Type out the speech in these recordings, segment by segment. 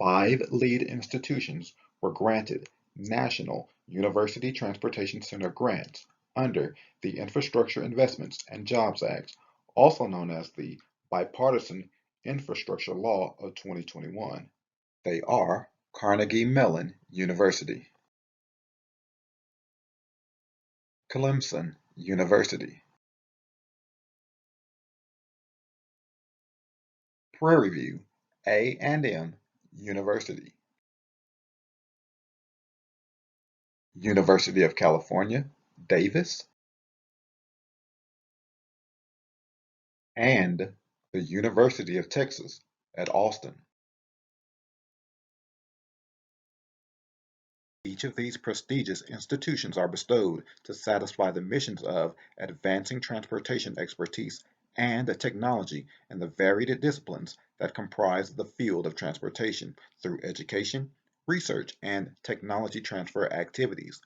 5 lead institutions were granted National University Transportation Center grants under the Infrastructure Investments and Jobs Act, also known as the Bipartisan Infrastructure Law of 2021. They are Carnegie Mellon University, Clemson University, Prairie View A&M University, University of California, Davis, and the University of Texas at Austin. Each of these prestigious institutions are bestowed to satisfy the missions of advancing transportation expertise and technology in the varied disciplines that comprise the field of transportation through education, research, and technology transfer activities.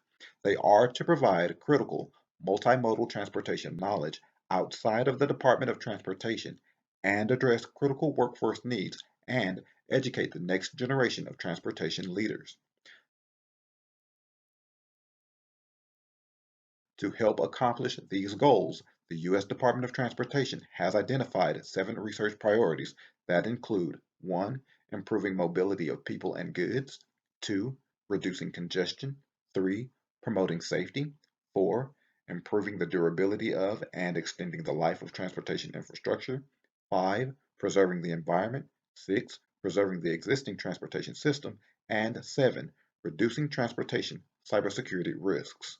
They are to provide critical multimodal transportation knowledge outside of the Department of Transportation and address critical workforce needs and educate the next generation of transportation leaders. To help accomplish these goals, the U.S. Department of Transportation has identified 7 research priorities that include 1. Improving mobility of people and goods, 2. Reducing congestion, 3. Promoting safety, 4. Improving the durability of and extending the life of transportation infrastructure, 5. Preserving the environment, 6. Preserving the existing transportation system, and 7. Reducing transportation cybersecurity risks.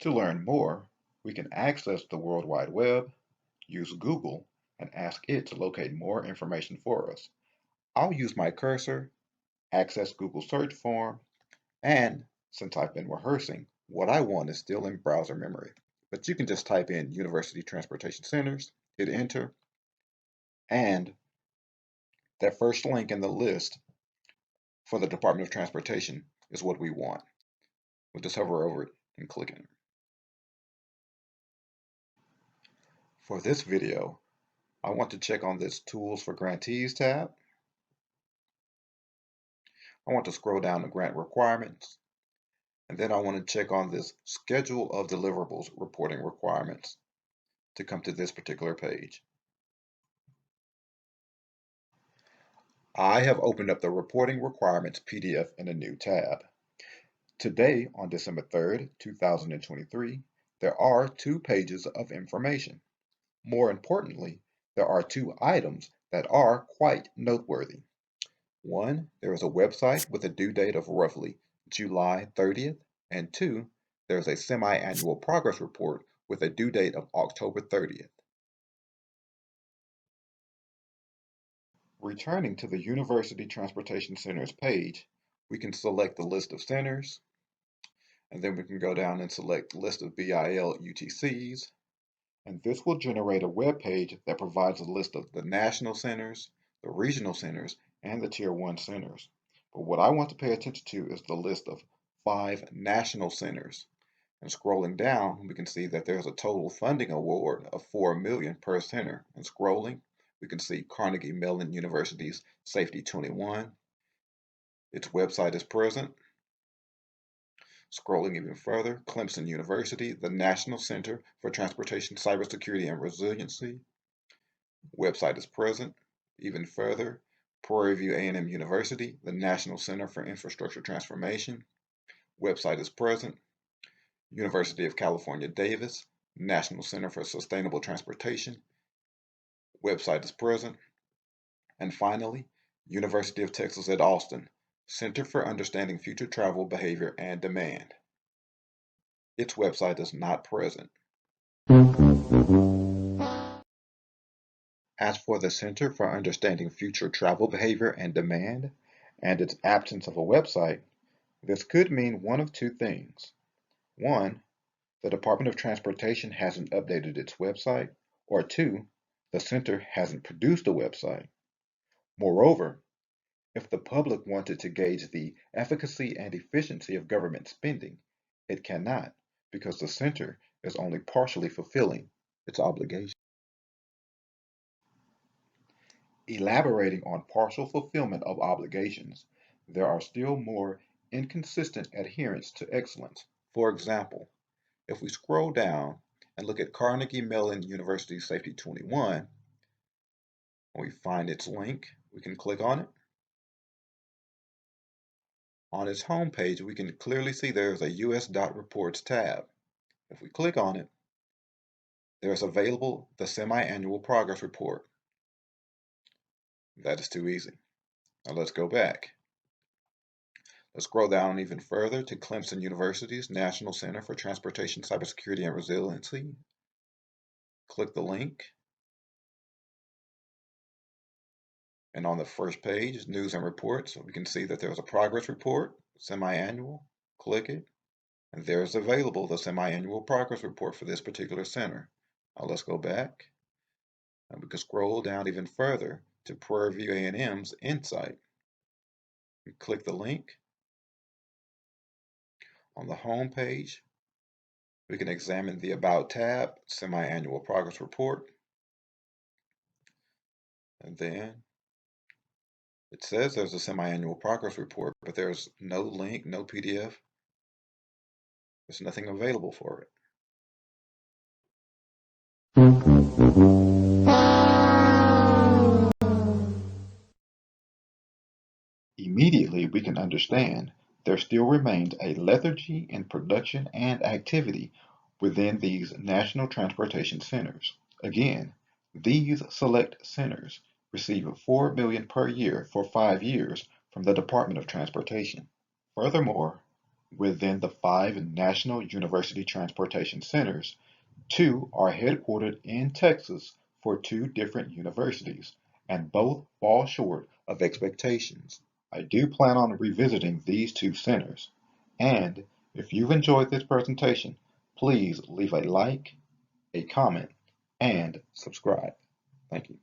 To learn more, we can access the World Wide Web, use Google, and ask it to locate more information for us. I'll use my cursor, access Google search form, and since I've been rehearsing, what I want is still in browser memory. But you can just type in University Transportation Centers, hit enter, and that first link in the list for the Department of Transportation is what we want. We'll just hover over it and click enter. For this video, I want to check on this Tools for Grantees tab. I want to scroll down to Grant Requirements, and then I want to check on this Schedule of Deliverables Reporting Requirements to come to this particular page. I have opened up the Reporting Requirements PDF in a new tab. Today, on December 3rd, 2023, there are 2 pages of information. More importantly, there are 2 items that are quite noteworthy. 1, there is a website with a due date of roughly July 30th, and 2, there is a semi-annual progress report with a due date of October 30th. Returning to the University Transportation Centers page, we can select the list of centers, and then we can go down and select list of BIL UTCs, and this will generate a web page that provides a list of the national centers, the regional centers, and the Tier 1 centers. But what I want to pay attention to is the list of 5 national centers. And scrolling down, we can see that there's a total funding award of $4 million per center. And scrolling, we can see Carnegie Mellon University's Safety 21. Its website is present. Scrolling even further, Clemson University, the National Center for Transportation Cybersecurity and Resiliency. Website is present. Even further, Prairie View A&M University, the National Center for Infrastructure Transformation. Website is present. University of California, Davis, National Center for Sustainable Transportation. Website is present. And finally, University of Texas at Austin, Center for Understanding Future Travel Behavior and Demand. Its website is not present. As for the Center for Understanding Future Travel Behavior and Demand and its absence of a website, this could mean one of 2 things. 1, the Department of Transportation hasn't updated its website, or 2, the center hasn't produced a website. Moreover, if the public wanted to gauge the efficacy and efficiency of government spending, it cannot, because the center is only partially fulfilling its obligation. Elaborating on partial fulfillment of obligations, there are still more inconsistent adherence to excellence. For example, if we scroll down and look at Carnegie Mellon University Safety 21, when we find its link, we can click on it. On its home page, we can clearly see there's a US.Reports tab. If we click on it, there's available the semi-annual progress report. That is too easy. Now let's go back. Let's scroll down even further to Clemson University's National Center for Transportation Cybersecurity and Resiliency. Click the link. And on the first page, News and Reports, we can see that there's a progress report, semi-annual. Click it. And there's available the semi-annual progress report for this particular center. Now let's go back. And we can scroll down even further to Prairie View A&M's Insight. You click the link. On the home page, we can examine the About tab, semi-annual progress report. And then it says there's a semi-annual progress report, but there's no link, no PDF. There's nothing available for it. Immediately, we can understand there still remains a lethargy in production and activity within these national transportation centers. Again, these select centers receive $4 million per year for 5 years from the Department of Transportation. Furthermore, within the 5 national university transportation centers, 2 are headquartered in Texas for 2 different universities, and both fall short of expectations. I do plan on revisiting these 2 centers, and if you've enjoyed this presentation, please leave a like, a comment, and subscribe. Thank you.